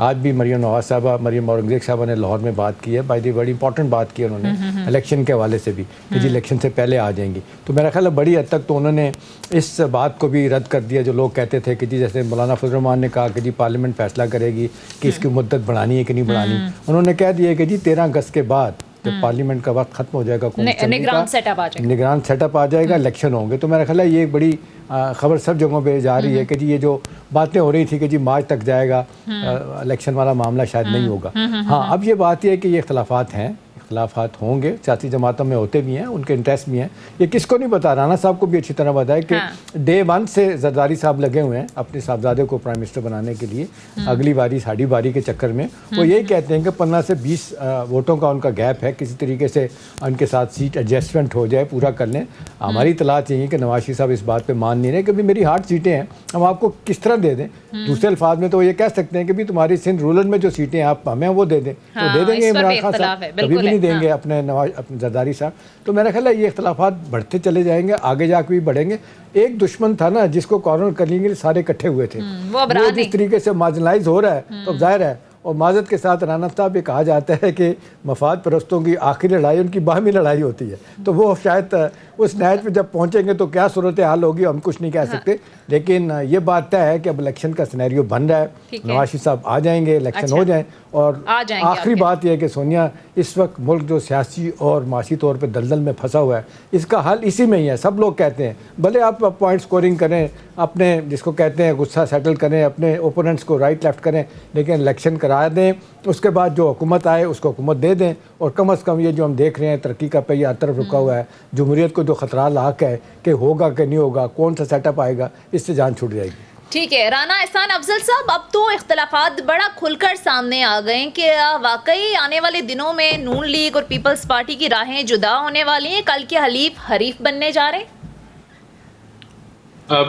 آج بھی مریم نواز صاحبہ مریم اورنگزیب صاحبہ نے لاہور میں بات کی ہے، بائی دی بڑی امپورٹنٹ بات کی ہے انہوں نے الیکشن کے حوالے سے بھی کہ جی الیکشن سے پہلے آ جائیں گی. تو میرا خیال ہے بڑی حد تک تو انہوں نے اس بات کو بھی رد کر دیا جو لوگ کہتے تھے کہ جی جیسے مولانا فضل الرحمان نے کہا کہ جی پارلیمنٹ فیصلہ کرے گی کہ اس کی مدت بڑھانی ہے کہ نہیں بڑھانی. انہوں نے کہہ دیا کہ جی 13 اگست کے بعد جب پارلیمنٹ کا وقت ختم ہو جائے گا نگران سیٹ اپ آ جائے گا، الیکشن ہوں گے. تو میرا خیال ہے یہ ایک بڑی خبر سب جگہوں پہ جا رہی ہے کہ جی یہ جو باتیں ہو رہی تھی کہ جی مارچ تک جائے گا الیکشن والا معاملہ شاید نہیں ہوگا. ہاں اب یہ بات یہ ہے کہ یہ اختلافات ہیں، اختلافات ہوں گے، سیاسی جماعتوں میں ہوتے بھی ہیں، ان کے انٹرسٹ بھی ہیں. یہ کس کو نہیں پتا، رانا صاحب کو بھی اچھی طرح پتا ہے کہ ڈے 1 سے زرداری صاحب لگے ہوئے ہیں اپنے صاحبزادے کو پرائم منسٹر بنانے کے لیے. اگلی باری ساڑھی باری کے چکر میں وہ یہی کہتے ہیں کہ 15 سے 20 ووٹوں کا ان کا گیپ ہے، کسی طریقے سے ان کے ساتھ سیٹ ایڈجسٹمنٹ ہو جائے، پورا کر لیں. ہماری اطلاعات یہی ہے کہ نواز شریف صاحب اس بات پہ مان نہیں رہے کہ میری 8 سیٹیں ہیں، ہم آپ کو کس طرح دے دیں. دوسرے الفاظ میں تو یہ کہہ سکتے ہیں کہ بھی تمہاری سندھ رولر میں جو سیٹیں آپ ہمیں وہ دے دیں، تو دے دیں گے عمران خان صاحب، کبھی بھی نہیں دیں گے اپنے زرداری صاحب. تو میرا خیال ہے یہ اختلافات بڑھتے چلے جائیں گے، آگے جا کے بھی بڑھیں گے. ایک دشمن تھا نا جس کو کارنر کرنے کے لیے سارے اکٹھے ہوئے تھے، وہ جس طریقے سے مارجنلائز ہو رہا ہے تو ظاہر ہے. اور معذرت کے ساتھ رانا صاحب یہ کہا جاتا ہے کہ مفاد پرستوں کی آخری لڑائی ان کی باہمی لڑائی ہوتی ہے. تو وہ شاید اس نیچ پہ جب پہنچیں گے تو کیا صورتحال ہوگی ہم کچھ نہیں کہہ سکتے. لیکن یہ بات طے ہے کہ اب الیکشن کا سینیریو بن رہا ہے، نواز شریف صاحب آ جائیں گے، الیکشن ہو جائیں. اور آخری بات یہ ہے کہ سونیا اس وقت ملک جو سیاسی اور معاشی طور پہ دلدل میں پھنسا ہوا ہے، اس کا حل اسی میں ہی ہے. سب لوگ کہتے ہیں بھلے آپ پوائنٹ سکورنگ کریں، اپنے جس کو کہتے ہیں غصہ سیٹل کریں، اپنے اوپوننٹس کو رائٹ لیفٹ کریں، لیکن الیکشن کرا دیں، اس کے بعد جو حکومت آئے اس کو حکومت دے دیں. اور کم از کم یہ جو ہم دیکھ رہے ہیں ترقی کا پہیہ ہر طرف رکا ہوا ہے، جمہوریت کو جو خطرات لاحق ہے کہ ہوگا کہ نہیں ہوگا، کون سا سیٹ اپ آئے گا، اس سے جان چھوٹ جائے گی. ٹھیک ہے رانا احسان افضل صاحب، اب تو اختلافات بڑا کھل کر سامنے آ گئے کہ واقعی آنے والے دنوں میں نون لیگ اور پیپلز پارٹی کی راہیں جدا ہونے والی ہیں، کل کے حلیف حریف بننے جا رہے ہیں.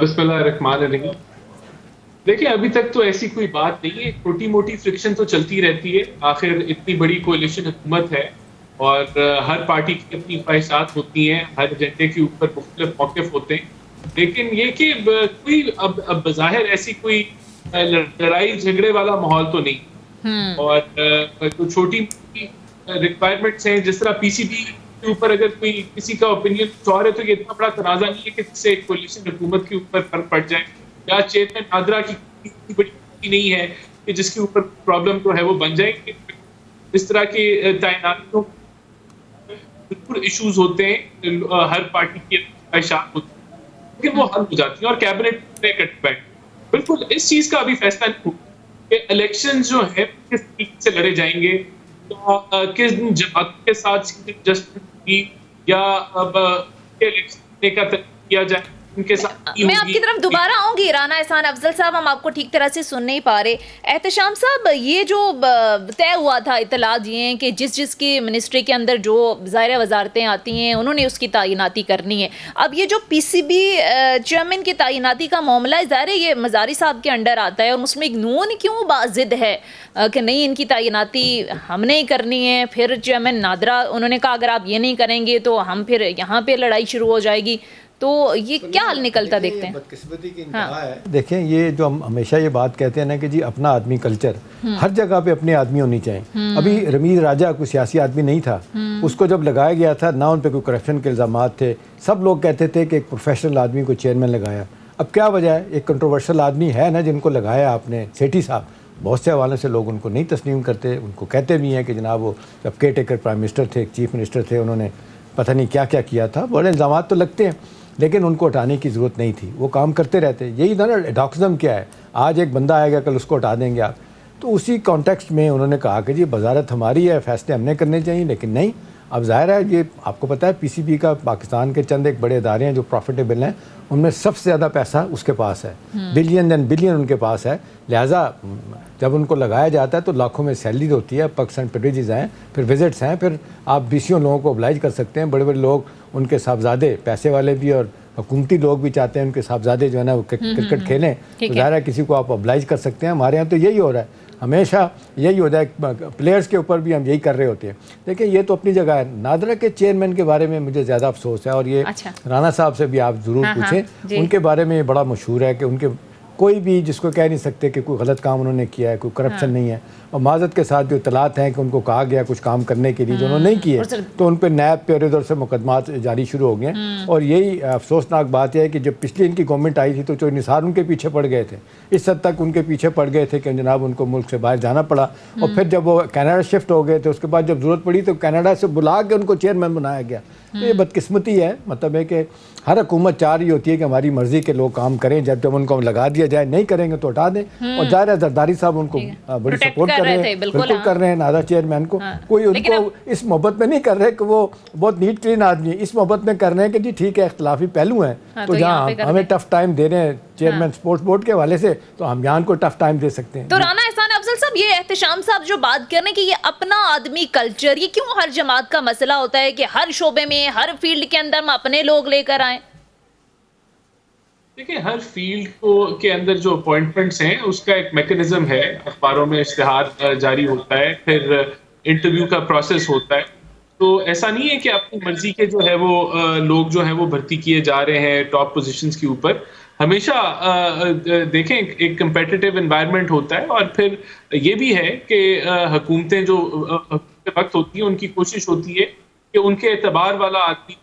بسم اللہ الرحمن الرحیم. دیکھیں ابھی تک تو ایسی کوئی بات نہیں ہے، چھوٹی موٹی فرکشن تو چلتی رہتی ہے. آخر اتنی بڑی کولیشن حکومت ہے اور ہر پارٹی کی اپنی خواہشات ہوتی ہیں، ہر ایجنڈے کے اوپر مختلف موقف ہوتے ہیں. لیکن یہ کہ کوئی اب بظاہر ایسی کوئی لڑائی جھگڑے والا ماحول تو نہیں. اور جو چھوٹی ریکوائرمنٹس ہیں، جس طرح پی سی بی کے اوپر اگر کوئی کسی کا اوپینین کچھ اور ہے تو یہ اتنا بڑا تنازع نہیں ہے کہ جس سے کولیشن حکومت کے اوپر فرق پڑ جائے. یا چیئرمین نادرا کی بڑی نہیں ہے کہ جس کے اوپر پرابلم جو ہے وہ بن جائے. اس طرح کی تعیناتوں بالکل ایشوز ہوتے ہیں، ہر پارٹی کی خواہشات ہوتی ہیں، لیکن وہ حل ہو جاتی ہیں اور کیبنٹ طے کرتی ہے. بالکل اس چیز کا ابھی فیصلہ نہیں ہوا کہ الیکشن جو ہے کس طریقے سے لڑے جائیں گے، کس جماعت کے ساتھ ایڈجسٹمنٹ ہوگی یا اب الیکشن کا کیا جائے. میں آپ کی طرف دوبارہ آؤں گی رانا احسان افضل صاحب، ہم آپ کو ٹھیک طرح سے سن نہیں پا رہے. احتشام صاحب، یہ جو طے ہوا تھا، اطلاعات یہ ہیں کہ جس کی منسٹری کے اندر جو ظاہر وزارتیں آتی ہیں انہوں نے اس کی تعیناتی کرنی ہے. اب یہ جو پی سی بی چیئرمین کی تعیناتی کا معاملہ ہے، ظاہر ہے یہ مزاری صاحب کے انڈر آتا ہے، اور مسلم لیگ نون کیوں باضد ہے کہ نہیں ان کی تعیناتی ہم نے ہی کرنی ہے. پھر چیئرمین نادرا انہوں نے کہا اگر آپ یہ نہیں کریں گے تو ہم پھر یہاں پہ لڑائی شروع ہو جائے گی. تو یہ کیا حل نکلتا دیکھتے ہیں؟ بدقسمتی کی انتہا ہے. دیکھیں یہ جو ہم ہمیشہ یہ بات کہتے ہیں نا کہ جی اپنا آدمی کلچر، ہر جگہ پہ اپنے آدمی ہونی چاہیے. ابھی رمیز راجہ کوئی سیاسی آدمی نہیں تھا، اس کو جب لگایا گیا تھا نہ ان پہ کوئی کرپشن کے الزامات تھے، سب لوگ کہتے تھے کہ ایک پروفیشنل آدمی کو چیئرمین لگایا. اب کیا وجہ ہے؟ ایک کنٹروورشل آدمی ہے نا جن کو لگایا آپ نے، سیٹھی صاحب. بہت سے حوالے سے لوگ ان کو نہیں تسلیم کرتے، ان کو کہتے بھی ہیں کہ جناب وہ جب کیئر ٹیکر پرائم منسٹر تھے، چیف منسٹر تھے، انہوں نے پتہ نہیں کیا کیا کیا تھا. بڑے الزامات تو لگتے ہیں لیکن ان کو ہٹانے کی ضرورت نہیں تھی، وہ کام کرتے رہتے. یہی تھا نا ڈاکزم کیا ہے، آج ایک بندہ آئے گا کل اس کو ہٹا دیں گے آپ. تو اسی کانٹیکسٹ میں انہوں نے کہا کہ جی وزارت ہماری ہے، فیصلے ہم نے کرنے چاہیے. لیکن نہیں، اب ظاہر ہے یہ آپ کو پتہ ہے پی سی بی کا پاکستان کے چند ایک بڑے ادارے ہیں جو پروفیٹیبل ہیں، ان میں سب سے زیادہ پیسہ اس کے پاس ہے، بلین اینڈ بلین ان کے پاس ہے. لہٰذا جب ان کو لگایا جاتا ہے تو لاکھوں میں سیلری ہوتی ہے، پرسنٹ پریویلیجز ہیں، پھر وزٹس ہیں، پھر آپ بیسیوں لوگوں کو oblige کر سکتے ہیں. بڑے بڑے لوگ ان کے صاحبزادے، پیسے والے بھی اور حکومتی لوگ بھی چاہتے ہیں ان کے صاحبزادے جو ہے نا وہ کرکٹ کھیلیں، تو ظاہر ہے کسی کو آپ oblige کر سکتے ہیں. ہمارے یہاں تو یہی ہو رہا ہے، ہمیشہ یہی ہوتا ہے، پلیئرز کے اوپر بھی ہم یہی کر رہے ہوتے ہیں. دیکھیں یہ تو اپنی جگہ ہے. نادرا کے چیئرمین کے بارے میں مجھے زیادہ افسوس ہے، اور یہ رانا صاحب سے بھی آپ ضرور پوچھیں. ان کے بارے میں یہ بڑا مشہور ہے کہ ان کے کوئی بھی جس کو کہہ نہیں سکتے کہ کوئی غلط کام انہوں نے کیا ہے, کوئی کرپشن نہیں ہے. اور معذرت کے ساتھ جو اطلاعات ہیں کہ ان کو کہا گیا کچھ کام کرنے کے لیے جو انہوں نے نہیں کیے, تو ان پہ نیب پہ اور ادھر سے مقدمات جاری شروع ہو گئے ہیں. اور یہی افسوسناک بات یہ ہے کہ جب پچھلی ان کی گورنمنٹ آئی تھی تو جو نثار ان کے پیچھے پڑ گئے تھے, اس حد تک ان کے پیچھے پڑ گئے تھے کہ جناب ان کو ملک سے باہر جانا پڑا. اور پھر جب وہ کینیڈا شفٹ ہو گئے تھے, اس کے بعد جب ضرورت پڑی تو کینیڈا سے بلا کے ان کو چیئرمین بنایا گیا. تو یہ بدقسمتی ہے. مطلب ہے کہ ہر حکومت چاہ رہی ہوتی ہے کہ ہماری مرضی کے لوگ کام کریں, جب ان کو لگا دیا جائے نہیں کریں گے تو ہٹا دیں. اور ظاہر ہے زرداری صاحب ان کو بڑی سپورٹ کر رہے ہیں, بالکل کر رہے ہیں نادر چیئرمین کو. کوئی ان کو اس محبت میں نہیں کر رہے کہ وہ بہت نیٹ کلین آدمی ہے, اس محبت میں کر رہے ہیں کہ جی ٹھیک ہے اختلافی پہلو ہیں, تو جہاں ہمیں ٹف ٹائم دے رہے ہیں چیئرمین سپورٹس بورڈ کے حوالے سے, تو ہم یہاں کو ٹف ٹائم دے سکتے ہیں. تو رانا احسان افضل صاحب, یہ احتشام صاحب جو بات کر رہے ہیں کہ یہ اپنا آدمی کلچر, یہ کیوں ہر جماعت کا مسئلہ ہوتا ہے کہ ہر شعبے میں ہر فیلڈ کے اندر ہم اپنے لوگ لے کر آئیں؟ دیکھیں, ہر فیلڈ کے اندر جو اپوائنٹمنٹس ہیں اس کا ایک میکنزم ہے. اخباروں میں اشتہار جاری ہوتا ہے, پھر انٹرویو کا پروسیس ہوتا ہے. تو ایسا نہیں ہے کہ اپنی مرضی کے جو ہے وہ لوگ جو ہیں وہ بھرتی کیے جا رہے ہیں ٹاپ پوزیشنز کے اوپر. ہمیشہ دیکھیں ایک کمپیٹیٹیو انوائرمنٹ ہوتا ہے, اور پھر یہ بھی ہے کہ حکومتیں جو وقت ہوتی ہیں ان کی کوشش ہوتی ہے کہ ان کے اعتبار والا آدمی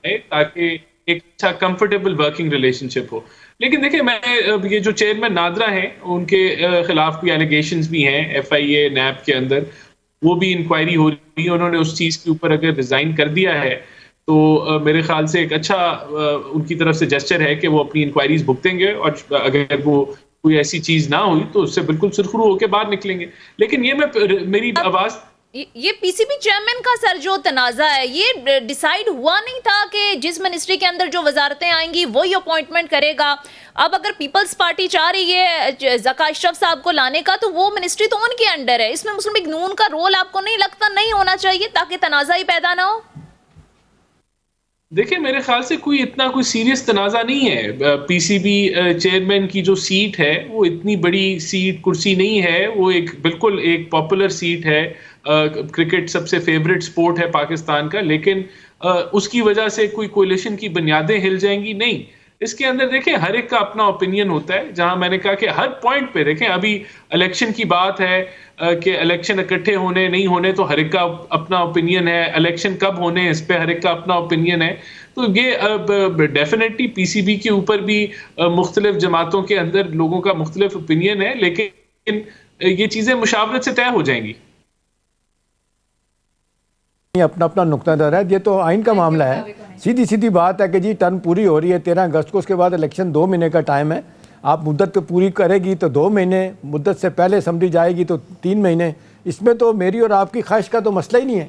ہے تاکہ ایک اچھا کمفرٹیبل ورکنگ ریلیشن شپ ہو. لیکن دیکھیں, میں یہ جو چیئرمین نادرا ہیں ان کے خلاف بھی ایلیگیشنز بھی ہیں ایف آئی اے نیب کے اندر, وہ بھی انکوائری ہو رہی ہے. انہوں نے اس چیز کے اوپر اگر ریزائن کر دیا ہے تو میرے خیال سے ایک اچھا ان کی طرف سے جسچر ہے کہ وہ اپنی انکوائریز بھگتیں گے, اور اگر وہ کوئی ایسی چیز نہ ہوئی تو اس سے بالکل سرخرو ہو کے باہر نکلیں گے. لیکن یہ میری آواز, یہ پی سی بی چیئرمین کا سر جو تنازع ہے, یہ ڈیسائیڈ ہوا نہیں تھا کہ جس منسٹری کے اندر جو وزارتیں آئیں گی وہی اپوائنٹمنٹ کرے گا؟ اب اگر پیپلز پارٹی چاہ رہی ہے ذکا اشرف صاحب کو لانے کا تو وہ منسٹری تو ان کے انڈر ہے. اس میں مسلم لیگ نون کا رول آپ کو نہیں لگتا نہیں ہونا چاہیے تاکہ تنازع ہی پیدا نہ ہو؟ دیکھیں, میرے خیال سے کوئی سیریس تنازع نہیں ہے. پی سی بی چیئرمین کی جو سیٹ ہے وہ اتنی بڑی سیٹ کرسی نہیں ہے, وہ بالکل ایک پاپولر سیٹ ہے. کرکٹ سب سے فیوریٹ سپورٹ ہے پاکستان کا, لیکن اس کی وجہ سے کوئی کولیشن کی بنیادیں ہل جائیں گی نہیں. اس کے اندر دیکھیں ہر ایک کا اپنا اوپینین ہوتا ہے. جہاں میں نے کہا کہ ہر پوائنٹ پہ دیکھیں, ابھی الیکشن کی بات ہے کہ الیکشن اکٹھے ہونے نہیں ہونے تو ہر ایک کا اپنا اوپینین ہے. الیکشن کب ہونے اس پہ ہر ایک کا اپنا اوپینین ہے. تو یہ ڈیفینیٹلی پی سی بی کے اوپر بھی مختلف جماعتوں کے اندر لوگوں کا مختلف اوپینین ہے, لیکن یہ چیزیں مشاورت سے طے ہو جائیں گی. اپنا اپنا نقطہ نظر ہے. یہ تو آئین کا معاملہ ہے. سیدھی بات ہے کہ جی ٹرم پوری ہو رہی ہے 13 اگست کو, اس کے بعد الیکشن 2 مہینے کا ٹائم ہے. آپ مدت پوری کرے گی تو 2 مہینے, مدت سے پہلے اسمبلی جائے گی تو 3 مہینے. اس میں تو میری اور آپ کی خواہش کا تو مسئلہ ہی نہیں ہے.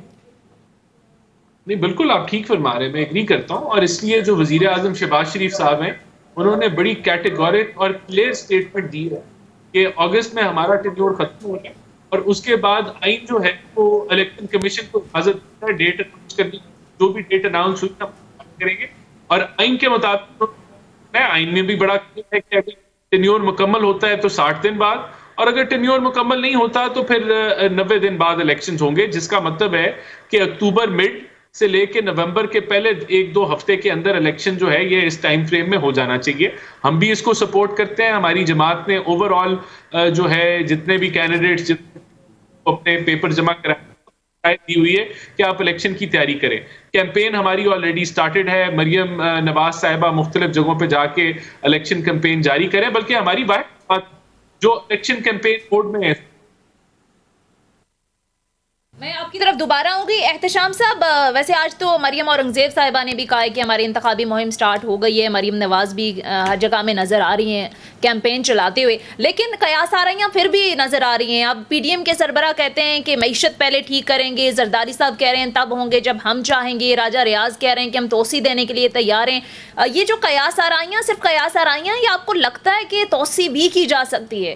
نہیں, بالکل آپ ٹھیک فرما رہے ہیں, میں ایگری کرتا ہوں. اور اس لیے جو وزیر اعظم شہباز شریف صاحب ہیں انہوں نے بڑی کیٹیگورک اور کلیئر اسٹیٹمنٹ دی ہے کہ اگست میں ہمارا ٹینیور ختم ہو جائے, اور اس کے بعد آئین جو ہے وہ الیکشن کمیشن کو اجازت دیتا ہے ڈیٹ اناؤنس کرنے کی. جو بھی ڈیٹ اناؤنس ہوئی ہم کریں گے, اور آئین کے مطابق آئین میں بھی بڑا ہے کہ اگر ٹینیور مکمل ہوتا ہے تو 60 دن بعد, اور اگر ٹینیور مکمل نہیں ہوتا تو پھر 90 دن بعد الیکشنز ہوں گے. جس کا مطلب ہے کہ اکتوبر مڈ سے لے کے نومبر کے پہلے 1-2 ہفتے کے اندر الیکشن جو ہے یہ اس ٹائم فریم میں ہو جانا چاہیے. ہم بھی اس کو سپورٹ کرتے ہیں. ہماری جماعت نے اوور آل جو ہے جتنے بھی کینڈیڈیٹس اپنے پیپر جمع کرائے دی ہوئی ہے کہ آپ الیکشن کی تیاری کریں. کیمپین ہماری آلریڈی سٹارٹڈ ہے. مریم نواز صاحبہ مختلف جگہوں پہ جا کے الیکشن کیمپین جاری کریں. بلکہ ہماری بات جو الیکشن کیمپین کوڈ میں ہے. میں آپ کی طرف دوبارہ ہوں گی. احتشام صاحب, ویسے آج تو مریم اورنگزیب صاحبہ نے بھی کہا ہے کہ ہماری انتخابی مہم سٹارٹ ہو گئی ہے. مریم نواز بھی ہر جگہ میں نظر آ رہی ہیں کیمپین چلاتے ہوئے, لیکن قیاس آرائیاں پھر بھی نظر آ رہی ہیں. اب پی ڈی ایم کے سربراہ کہتے ہیں کہ معیشت پہلے ٹھیک کریں گے, زرداری صاحب کہہ رہے ہیں تب ہوں گے جب ہم چاہیں گے, راجہ ریاض کہہ رہے ہیں کہ ہم توسیع دینے کے لیے تیار ہیں. یہ جو قیاس آرائیاں صرف قیاس آرائیاں, یہ آپ کو لگتا ہے کہ توسیع بھی کی جا سکتی ہے؟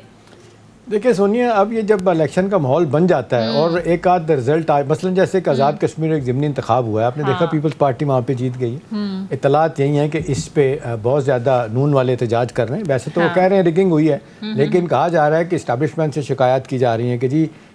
دیکھیں سونیا, اب یہ جب الیکشن کا ماحول بن جاتا ہے اور ایک آدھ رزلٹ آئے, مثلا جیسے ایک آزاد کشمیر ایک ضمنی انتخاب ہوا ہے, آپ نے دیکھا پیپلز پارٹی وہاں پہ جیت گئی ہے. اطلاعات یہی ہیں کہ اس پہ بہت زیادہ نون والے احتجاج کر رہے ہیں. ویسے تو وہ کہہ رہے ہیں ریگنگ ہوئی ہے, لیکن کہا جا رہا ہے کہ اسٹیبلشمنٹ سے شکایات کی جا رہی ہیں کہ جی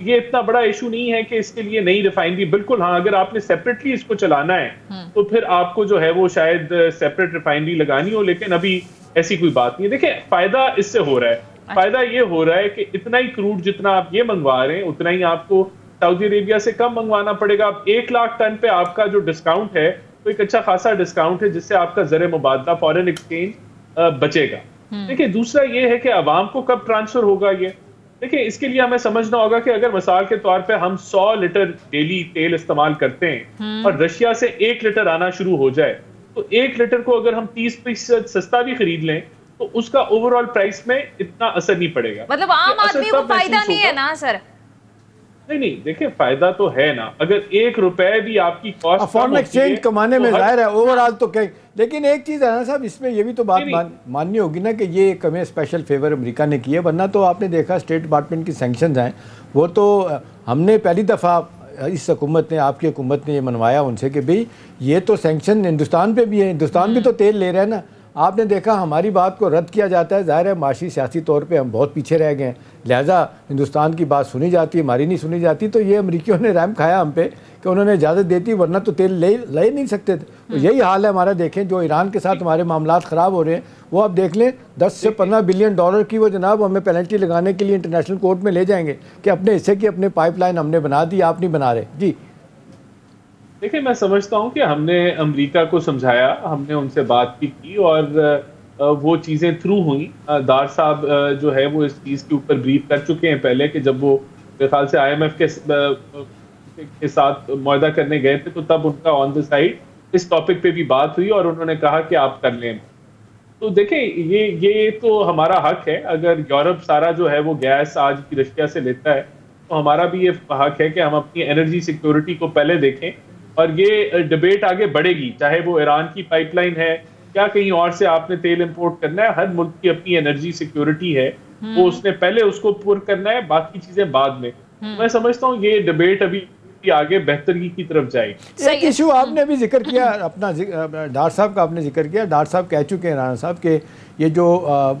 یہ اتنا بڑا ایشو نہیں ہے کہ اس کے لیے نئی ریفائنری. بالکل ہاں, اگر آپ نے سیپریٹلی اس کو چلانا ہے تو پھر آپ کو جو ہے وہ شاید سیپریٹ ریفائنری لگانی ہو, لیکن ابھی ایسی کوئی بات نہیں ہے. دیکھیں فائدہ اس سے ہو رہا ہے, فائدہ یہ ہو رہا ہے کہ اتنا ہی کروڈ جتنا آپ یہ منگوا رہے ہیں اتنا ہی آپ کو سعودی عربیہ سے کم منگوانا پڑے گا. اب 1 لاکھ ٹن پہ آپ کا جو ڈسکاؤنٹ ہے تو ایک اچھا خاصا ڈسکاؤنٹ ہے جس سے آپ کا زر مبادلہ فارن ایکسچینج بچے گا. دیکھیں دوسرا یہ ہے کہ عوام کو کب ٹرانسفر ہوگا یہ. دیکھیں اس کے لیے ہمیں سمجھنا ہوگا کہ اگر مثال کے طور پہ ہم 100 لیٹر ڈیلی تیل استعمال کرتے ہیں اور رشیا سے 1 لیٹر آنا شروع ہو جائے تو 1 لیٹر کو اگر ہم 30% سستا بھی خرید لیں تو اس کا اوور آل پرائس میں اتنا اثر نہیں پڑے گا. مطلب عام آدمی کو فائدہ نہیں ہے نا سر؟ نہیں دیکھیں فائدہ تو ہے نا, اگر 1 روپے بھی آپ کی کاسٹ فارن ایکسچینج کمانے میں ظاہر ہے اوور آل تو کہیں, لیکن ایک چیز ہے نا صاحب اس میں یہ بھی تو بات ماننی ہوگی نا کہ یہ ایک ہمیں اسپیشل فیور امریکہ نے کی ہے, ورنہ تو آپ نے دیکھا اسٹیٹ ڈپارٹمنٹ کی سینکشنز ہیں وہ تو ہم نے پہلی دفعہ اس حکومت نے, آپ کی حکومت نے یہ منوایا ان سے کہ بھئی یہ تو سینکشن ہندوستان پہ بھی ہے, ہندوستان بھی تو تیل لے رہا ہے نا. آپ نے دیکھا ہماری بات کو رد کیا جاتا ہے, ظاہر ہے معاشی سیاسی طور پہ ہم بہت پیچھے رہ گئے ہیں, لہٰذا ہندوستان کی بات سنی جاتی ہے, ہماری نہیں سنی جاتی. تو یہ امریکیوں نے رحم کھایا ہم پہ کہ انہوں نے اجازت دیتی, ورنہ تو تیل لے نہیں سکتے تھے. تو یہی حال ہے ہمارا. دیکھیں جو ایران کے ساتھ ہمارے معاملات خراب ہو رہے ہیں وہ آپ دیکھ لیں 10 سے 15 بلین ڈالر کی وہ جناب ہمیں پینلٹی لگانے کے لیے انٹرنیشنل کورٹ میں لے جائیں گے کہ اپنے حصے کی اپنے پائپ لائن ہم نے بنا دی, آپ نہیں بنا رہے. جی دیکھیں میں سمجھتا ہوں کہ ہم نے امریکہ کو سمجھایا, ہم نے ان سے بات بھی کی اور وہ چیزیں تھرو ہوئیں. دار صاحب جو ہے وہ اس چیز کے اوپر بریف کر چکے ہیں پہلے کہ جب وہ میرے خیال سے IMF کے ساتھ معاہدہ کرنے گئے تھے تو تب ان کا آن دا سائڈ اس ٹاپک پہ بھی بات ہوئی اور انہوں نے کہا کہ آپ کر لیں. تو دیکھیں یہ تو ہمارا حق ہے. اگر یورپ سارا جو ہے وہ گیس آج کی رشیا سے لیتا ہے تو ہمارا بھی یہ حق ہے کہ ہم اپنی انرجی سیکیورٹی کو پہلے دیکھیں. اور یہ ڈبیٹ آگے بڑھے گی, چاہے وہ ایران کی پائپ لائن ہے یا کہیں اور سے آپ نے تیل امپورٹ کرنا ہے. ہر ملک کی اپنی انرجی سیکیورٹی ہے, وہ اس نے پہلے اس کو پور کرنا ہے, باقی چیزیں بعد میں. میں سمجھتا ہوں یہ ڈبیٹ ابھی آگے بہتری کی طرف جائے گی. ایک ایشو آپ نے بھی ذکر کیا اپنا, ڈار صاحب کا آپ نے ذکر کیا. ڈار صاحب کہہ چکے ہیں رانا صاحب کہ یہ جو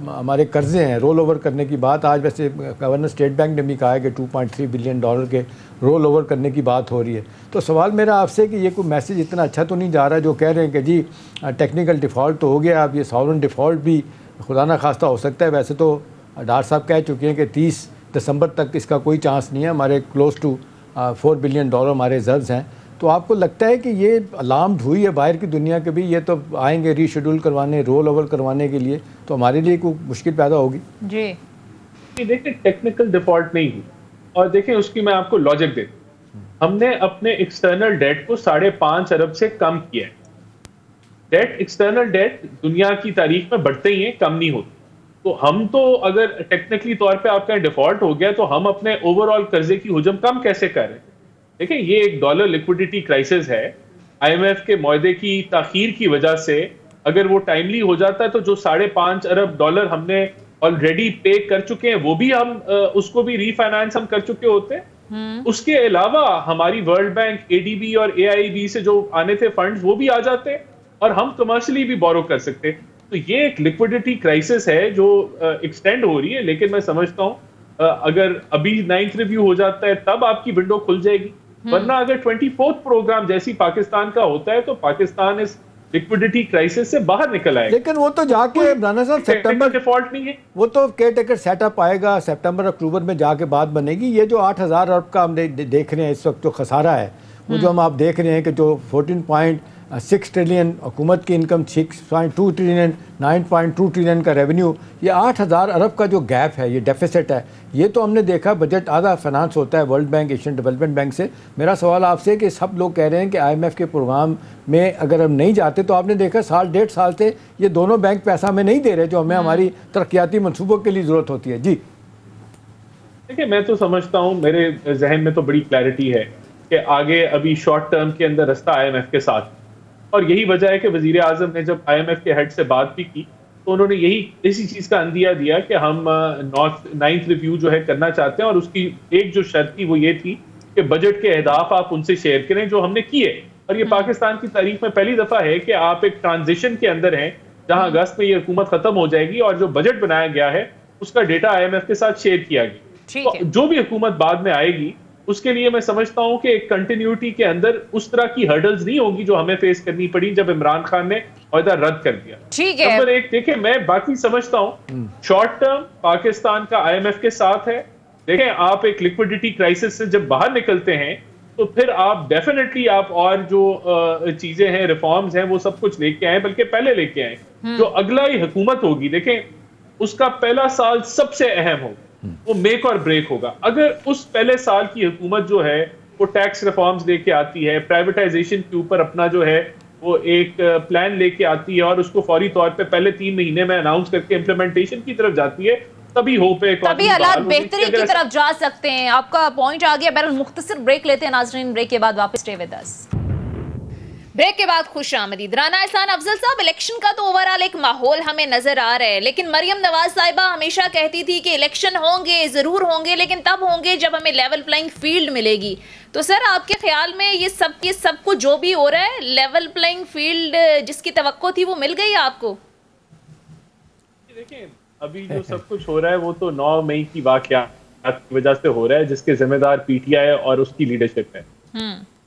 ہمارے قرضے ہیں رول اوور کرنے کی بات, آج ویسے گورنر اسٹیٹ بینک نے بھی کہا ہے کہ 2.3 بلین ڈالر کے رول اوور کرنے کی بات ہو رہی ہے. تو سوال میرا آپ سے کہ یہ کوئی میسج اتنا اچھا تو نہیں جا رہا جو کہہ رہے ہیں کہ جی ٹیکنیکل ڈیفالٹ تو ہو گیا, اب یہ ساورن ڈیفالٹ بھی خدا نہ خواستہ ہو سکتا ہے. ویسے تو ڈار صاحب کہہ چکے ہیں کہ 30 دسمبر تک اس کا کوئی چانس نہیں ہے, ہمارے کلوز ٹو 4 بلین ڈالر ہمارے ریزروز ہیں. تو آپ کو لگتا ہے کہ یہ علام ہوئی ہے باہر کی دنیا کے بھی, یہ تو آئیں گے ری شیڈول کروانے, رول اوور کروانے کے لیے, تو ہمارے لیے کوئی مشکل پیدا ہوگی؟ جی دیکھیں ٹیکنیکل ڈیفالٹ نہیں ہوئی, اور دیکھیں اس کی میں آپ کو لاجک دیتا ہوں. ہم نے اپنے ایکسٹرنل ڈیٹ کو 5.5 ارب سے کم کیا ہے. ڈیٹ ایکسٹرنل ڈیٹ دنیا کی تاریخ میں بڑھتے ہی ہیں, کم نہیں ہوتے. تو ہم تو اگر ٹیکنیکلی طور پہ آپ کا ڈیفالٹ ہو گیا تو ہم اپنے اوور آل قرضے کی حجم کم کیسے کر رہے ہیں؟ دیکھیں یہ ایک ڈالر لیکوڈیٹی کرائسس ہے. IMF کے معاہدے کی تاخیر کی وجہ سے اگر وہ ٹائملی ہو جاتا ہے تو جو 5.5 ارب ڈالر ہم نے آلریڈی پے کر چکے ہیں وہ بھی ہم اس کو بھی ری فائنانس ہم کر چکے ہوتے ہیں. اس کے علاوہ ہماری ورلڈ بینک, ADB اور AIIB سے جو آنے تھے فنڈز وہ بھی آ جاتے ہیں اور ہم کمرشلی بھی بورو کر سکتے. تو یہ ایک لیکوڈیٹی کرائسس ہے جو ایکسٹینڈ ہو رہی ہے, لیکن میں سمجھتا ہوں اگر ابھی 9th ریویو ہو جاتا ہے تب آپ کی ونڈو کھل جائے گی, ورنہ اگر 24th پروگرام جیسی پاکستان کا ہوتا ہے تو پاکستان اس لیکوڈیٹی کرائسس سے باہر نکل آئے گا. لیکن وہ تو جا کے رانا صاحب سپٹمبر ڈیفالٹ نہیں ہے, وہ تو کیئر ٹیکر سیٹ اپ آئے گا سپٹمبر اکتوبر میں جا کے بات بنے گی. یہ جو 8,000 ارب کا ہم دیکھ رہے ہیں اس وقت جو خسارہ ہے, وہ جو ہم آپ دیکھ رہے ہیں کہ جو 14.6 ٹریلین حکومت کی انکم, 6.2 ٹریلین, 9.2 ٹریلین کا ریونیو, یہ 8,000 ارب کا جو گیپ ہے, یہ ڈیفیسٹ ہے. یہ تو ہم نے دیکھا بجٹ آدھا فائنانس ہوتا ہے world bank, Asian development bank سے. میرا سوال آپ سے کہ سب لوگ کہہ رہے ہیں کہ IMF کے پروگرام میں اگر ہم نہیں جاتے تو آپ نے دیکھا 1.5 سال سے یہ دونوں بینک پیسہ ہمیں نہیں دے رہے جو ہمیں ہماری ترقیاتی منصوبوں کے لیے ضرورت ہوتی ہے. جی دیکھیں میں تو سمجھتا ہوں, میرے ذہن میں تو بڑی کلیئرٹی ہے کہ آگے ابھی شارٹ ٹرم کے اندر رستہ IMF کے ساتھ, اور یہی وجہ ہے کہ وزیر اعظم نے جب IMF کے ہیڈ سے بات بھی کی تو انہوں نے اسی چیز کا اندیہ دیا کہ ہم 9th ریویو جو ہے کرنا چاہتے ہیں, اور اس کی ایک جو شرط تھی وہ یہ تھی کہ بجٹ کے اہداف آپ ان سے شیئر کریں جو ہم نے کیے. اور یہ پاکستان کی تاریخ میں پہلی دفعہ ہے کہ آپ ایک ٹرانزیشن کے اندر ہیں جہاں اگست میں یہ حکومت ختم ہو جائے گی اور جو بجٹ بنایا گیا ہے اس کا ڈیٹا IMF کے ساتھ شیئر کیا گیا. ٹھیک ہے. جو بھی حکومت بعد میں آئے گی اس کے لیے میں سمجھتا ہوں کہ ایک کنٹینیوٹی کے اندر اس طرح کی ہرڈلز نہیں ہوگی جو ہمیں فیس کرنی پڑی جب عمران خان نے عہدہ رد کر دیا. ٹھیک ہے. نمبر ایک دیکھیں میں باقی سمجھتا ہوں شارٹ ٹرم پاکستان کا آئی ایم ایف کے ساتھ ہے. دیکھیں آپ ایک لیکوڈیٹی کرائسس سے جب باہر نکلتے ہیں تو پھر آپ ڈیفینیٹلی آپ اور جو چیزیں ہیں ریفارمز ہیں وہ سب کچھ لے کے آئیں, بلکہ پہلے لے کے آئیں. جو اگلا ہی حکومت ہوگی دیکھیں اس کا پہلا سال سب سے اہم ہوگا, وہ میک اور بریک ہوگا. اگر اس پہلے سال کی حکومت جو ہے وہ ٹیکس ریفارمز لے کے آتی ہے, پرائیویٹائزیشن کے اوپر اپنا جو ہے وہ ایک پلان لے کے آتی ہے اور اس کو فوری طور پہ پہلے 3 مہینے میں اناؤنس کر کے امپلیمنٹیشن کی طرف جاتی ہے, تبھی ہو پہ تبھی حالات بہتری کی طرف جا سکتے ہیں. آپ کا پوائنٹ آ گیا. بہرحال مختصر بریک لیتے ہیں ناظرین, بریک کے بعد واپس اسٹے ود اس. بریک کے بعد خوش آمدید. رانا احسان افضل صاحب, الیکشن کا تو اوورال ایک ماحول ہمیں نظر آ رہا ہے, لیکن مریم نواز صاحبہ ہمیشہ کہتی تھی کہ الیکشن ہوں گے, ضرور ہوں گے, لیکن تب ہوں گے جب ہمیں لیول پلائنگ فیلڈ ملے گی. تو سر آپ کے خیال میں یہ سب کے سب کو جو بھی ہو رہا ہے, لیول پلائنگ فیلڈ جس کی توقع تھی وہ مل گئی آپ کو؟ دیکھیں ابھی جو سب کچھ ہو رہا ہے وہ تو 9 مئی کی واقعات کی وجہ سے ہو رہا ہے, جس کے ذمہ دار پی ٹی آئی اور اس کی لیڈرشپ ہے.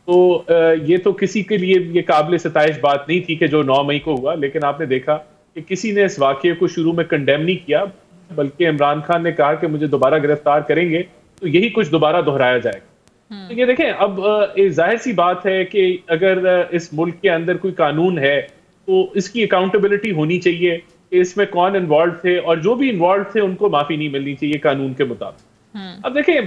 تو یہ تو کسی کے لیے یہ قابل ستائش بات نہیں تھی کہ جو 9 مئی کو ہوا, لیکن آپ نے دیکھا کہ کسی نے اس واقعے کو شروع میں کنڈیم نہیں کیا, بلکہ عمران خان نے کہا کہ مجھے دوبارہ گرفتار کریں گے تو یہی کچھ دوبارہ دہرایا جائے گا. تو یہ دیکھیں اب ظاہر سی بات ہے کہ اگر اس ملک کے اندر کوئی قانون ہے تو اس کی اکاؤنٹیبلٹی ہونی چاہیے کہ اس میں کون انوالو تھے, اور جو بھی انوالو تھے ان کو معافی نہیں ملنی چاہیے قانون کے مطابق. اب دیکھیں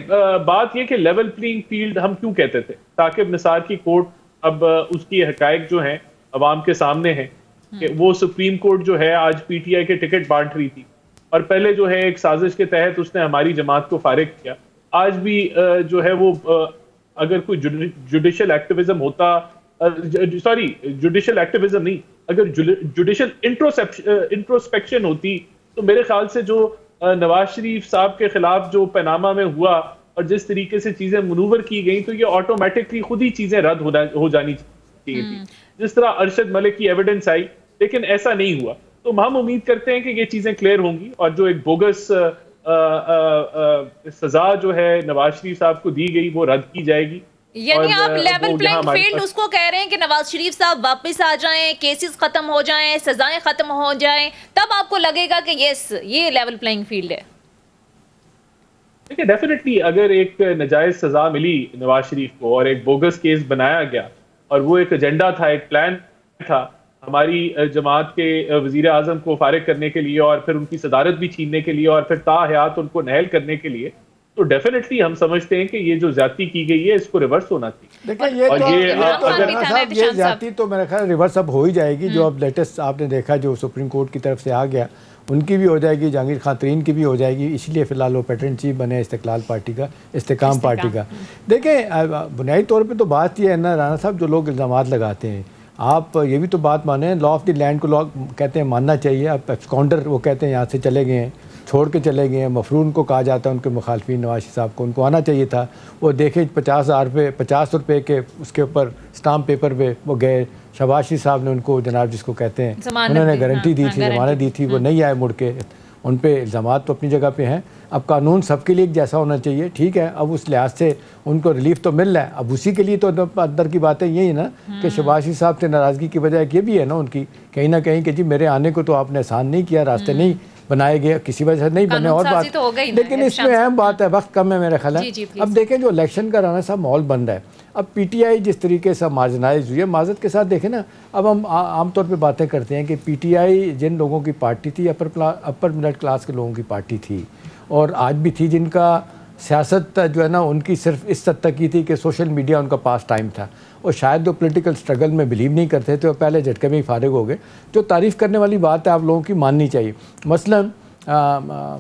بات یہ کہ لیول پلینگ فیلڈ ہم کیوں کہتے تھے, ثاقب نثار کی کورٹ اب اس کی حقائق جو ہیں عوام کے سامنے ہیں کہ وہ سپریم کورٹ جو ہے آج پی ٹی آئی کے ٹکٹ بانٹ رہی تھی, اور پہلے جو ہے ایک سازش کے تحت اس نے ہماری جماعت کو فارغ کیا. آج بھی جو ہے وہ اگر کوئی جوڈیشل ایکٹیویزم ہوتا, جوڈیشل ایکٹیویزم نہیں, اگر جوڈیشل انٹروسپیکشن ہوتی تو میرے خیال سے جو نواز شریف صاحب کے خلاف جو پیناما میں ہوا اور جس طریقے سے چیزیں منور کی گئیں تو یہ آٹومیٹکلی خود ہی چیزیں رد ہو جانی چاہیے تھی, جس طرح ارشد ملک کی ایویڈنس آئی, لیکن ایسا نہیں ہوا. تو ہم امید کرتے ہیں کہ یہ چیزیں کلیئر ہوں گی, اور جو ایک بوگس سزا جو ہے نواز شریف صاحب کو دی گئی وہ رد کی جائے گی. یعنی آپ لیول پلینگ فیلڈ اس کو کہہ رہے ہیں کہ نواز شریف صاحب واپس آ جائیں, کیسز ختم ہو جائیں, سزائیں ختم ہو جائیں, تب آپ کو لگے گا کہ یس یہ لیول پلینگ فیلڈ ہے. دیکھیں ڈیفینیٹلی اگر ایک ناجائز سزا ملی نواز شریف کو اور ایک بوگس کیس بنایا گیا, اور وہ ایک ایجنڈا تھا, ایک پلان تھا ہماری جماعت کے وزیر اعظم کو فارغ کرنے کے لیے اور پھر ان کی صدارت بھی چھیننے کے لیے اور پھر تا حیات ان کو نہل کرنے کے لیے, تو ڈیفینیٹلی ہم سمجھتے ہیں کہ یہ جو زیادتی کی گئی ہے اس کو ریورس ہونا چاہیے. دیکھیں یہ زیادتی تو میرا خیال ریورس اب ہو ہی جائے گی. جو اب لیٹسٹ آپ نے دیکھا جو سپریم کورٹ کی طرف سے آ گیا, ان کی بھی ہو جائے گی, جہانگیر خان ترین کی بھی ہو جائے گی, اس لیے فی الحال وہ پیٹرن چیف بنے استقلال پارٹی کا, استحکام پارٹی کا. دیکھیں بنیادی طور پہ تو بات یہ ہے نا رانا صاحب, جو لوگ الزامات لگاتے ہیں, آپ یہ بھی تو بات مانیں لا آف دی لینڈ کو لوگ کہتے ہیں ماننا چاہیے. اب ایبسکانڈر وہ کہتے ہیں یہاں سے چلے گئے ہیں, چھوڑ کے چلے گئے ہیں, مفرون کو کہا جاتا ہے ان کے مخالفین نواز شریف صاحب کو, ان کو آنا چاہیے تھا. وہ دیکھیں 50,000 روپے کے اس کے اوپر اسٹامپ پیپر پہ وہ گئے, شہباز شریف صاحب نے ان کو جناب جس کو کہتے ہیں انہوں نے گارنٹی دی تھی, ضمانت دی تھی, وہ نہیں آئے مڑ کے. ان پہ الزامات تو اپنی جگہ پہ ہیں. اب قانون سب کے لیے ایک جیسا ہونا چاہیے, ٹھیک ہے. اب اس لحاظ سے ان کو ریلیف تو مل رہا ہے. اب اسی کے لیے تو اندر کی باتیں یہی نا کہ شہباز شریف صاحب سے ناراضگی کی وجہ یہ بھی ہے نا ان کی کہیں نہ کہیں کہ جی میرے آنے کو تو آپ نے احسان نہیں کیا, راستے نہیں بنائے گئے, کسی وجہ سے نہیں بنے اور بات, لیکن اس میں اہم بات ہے وقت کم ہے میرا خیال ہے. اب دیکھیں جو الیکشن کا رانا صاحب ماحول بن رہا ہے, اب پی ٹی آئی جس طریقے سے مارجنائز ہوئی ہے, معذرت کے ساتھ دیکھیں نا, اب ہم عام طور پہ باتیں کرتے ہیں کہ پی ٹی آئی جن لوگوں کی پارٹی تھی اپر مڈل کلاس کے لوگوں کی پارٹی تھی, اور آج بھی تھی, جن کا سیاست جو ہے نا ان کی صرف اس حد تک کی تھی کہ سوشل میڈیا ان کا پاس ٹائم تھا, اور شاید وہ پولیٹیکل سٹرگل میں بلیو نہیں کرتے تھے, اور پہلے جھٹکے میں ہی فارغ ہو گئے. جو تعریف کرنے والی بات ہے آپ لوگوں کی ماننی چاہیے. مثلاً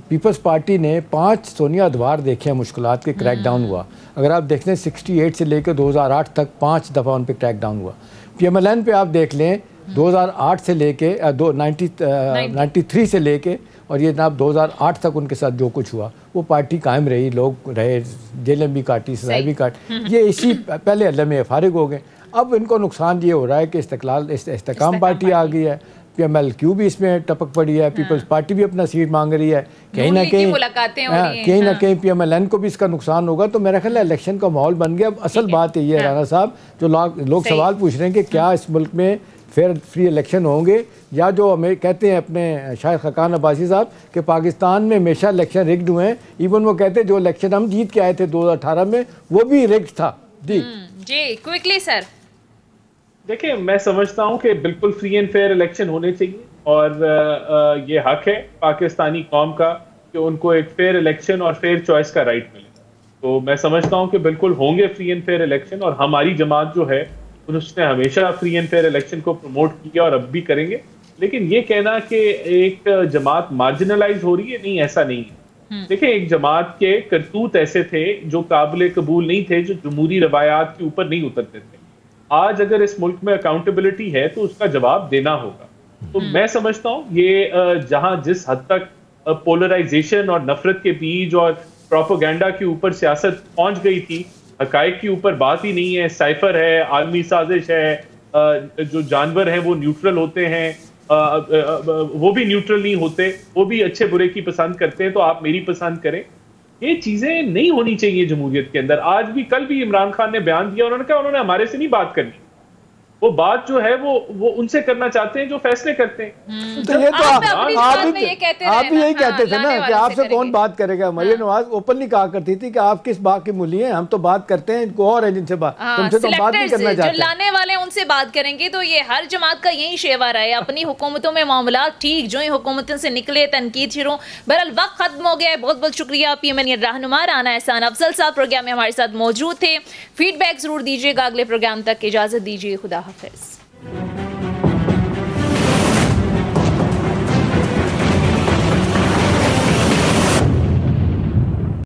پیپلز پارٹی نے 5 سونیا ادوار دیکھے ہیں مشکلات کے, کریک ڈاؤن ہوا. اگر آپ دیکھ لیں 68 سے لے کے 2008 تک 5 دفعہ ان پہ کریک ڈاؤن ہوا. پی ایم ایل این پہ آپ دیکھ لیں 2008 سے لے کے 93 سے لے کے اور یہ جناب 2008 تک ان کے ساتھ جو کچھ ہوا وہ پارٹی قائم رہی, لوگ رہے, جیلیں بھی کاٹی, سزائیں بھی کاٹی. یہ اسی پہلے علم فارغ ہو گئے. اب ان کو نقصان یہ ہو رہا ہے کہ استحکام پارٹی آ گئی ہے, پی ایم ایل کیو بھی اس میں ٹپک پڑی ہے, پیپلز پارٹی بھی اپنا سیٹ مانگ رہی ہے, کہیں نہ کہیں ملاقاتیں ہو رہی ہیں, کہیں نہ کہیں پی ایم ایل این کو بھی اس کا نقصان ہوگا. تو میرا خیال ہے الیکشن کا ماحول بن گیا. اب اصل بات یہ ہے رانا صاحب, جو لوگ سوال پوچھ رہے ہیں کہ کیا اس ملک میں فیئر فری الیکشن ہوں گے, یا جو ہمیں کہتے ہیں اپنے شاید خاقان عباسی صاحب کہ پاکستان میں ہمیشہ الیکشن ریگڈ ہوئے ہیں, ایون وہ کہتے ہیں جو الیکشن ہم جیت کے آئے تھے 2018 میں وہ بھی ریگڈ تھا. جی کوئکلی سر. دیکھیں میں سمجھتا ہوں کہ بالکل فری اینڈ فیئر الیکشن ہونے چاہیے, اور یہ حق ہے پاکستانی قوم کا کہ ان کو ایک فیئر الیکشن اور فیئر چوائس کا رائٹ ملے. تو میں سمجھتا ہوں کہ بالکل ہوں گے فری اینڈ فیئر الیکشن, اور ہماری جماعت جو ہے اس نے ہمیشہ فری اینڈ فیئر الیکشن کو پروموٹ کیا اور اب بھی کریں گے. لیکن یہ کہنا کہ ایک جماعت مارجنلائز ہو رہی ہے, نہیں, ایسا نہیں ہے. دیکھیں ایک جماعت کے کرتوت ایسے تھے جو قابل قبول نہیں تھے, جو جمہوری روایات کے اوپر نہیں اترتے تھے. آج اگر اس ملک میں اکاؤنٹیبلٹی ہے تو اس کا جواب دینا ہوگا. تو میں سمجھتا ہوں یہ جہاں جس حد تک پولرائزیشن اور نفرت کے بیج اور پروپیگنڈا کے اوپر سیاست پہنچ گئی تھی, حقائق کے اوپر بات ہی نہیں ہے, سائفر ہے, عالمی سازش ہے, جو جانور ہیں وہ نیوٹرل ہوتے ہیں, وہ بھی نیوٹرل نہیں ہوتے, وہ بھی اچھے برے کی پسند کرتے ہیں, تو آپ میری پسند کریں. یہ چیزیں نہیں ہونی چاہیے جمہوریت کے اندر. آج بھی کل بھی عمران خان نے بیان دیا, انہوں نے کہا انہوں نے ہمارے سے نہیں بات کرنی, وہ بات جو ہے وہ ان سے کرنا چاہتے ہیں جو فیصلے کرتے ہیں. تو یہ تو آپ بھی یہی کہتے تھے نا کہ آپ سے کون بات کرے گا. مریم نواز اوپنلی کہا کرتی تھی کہ آپ کس بات کی مولی ہیں, ہم تو بات کرتے ہیں, ان کو اور ہے جن سے بات, تم سے تو بات نہیں کرنا چاہتے. جو لانے والے ان سے بات کریں گے. تو یہ ہر جماعت کا یہی شیوا رہا ہے, اپنی حکومتوں میں معاملات ٹھیک, جو ہی حکومتوں سے نکلے تنقید شروع. بہرحال وقت ختم ہو گیا ہے. بہت بہت شکریہ پی ایم ایل رہنما رانا احسان افضل صاحب پروگرام میں ہمارے ساتھ موجود تھے. فیڈ بیک ضرور دیجیے گا. اگلے پروگرام تک اجازت دیجیے. خدا حافظ.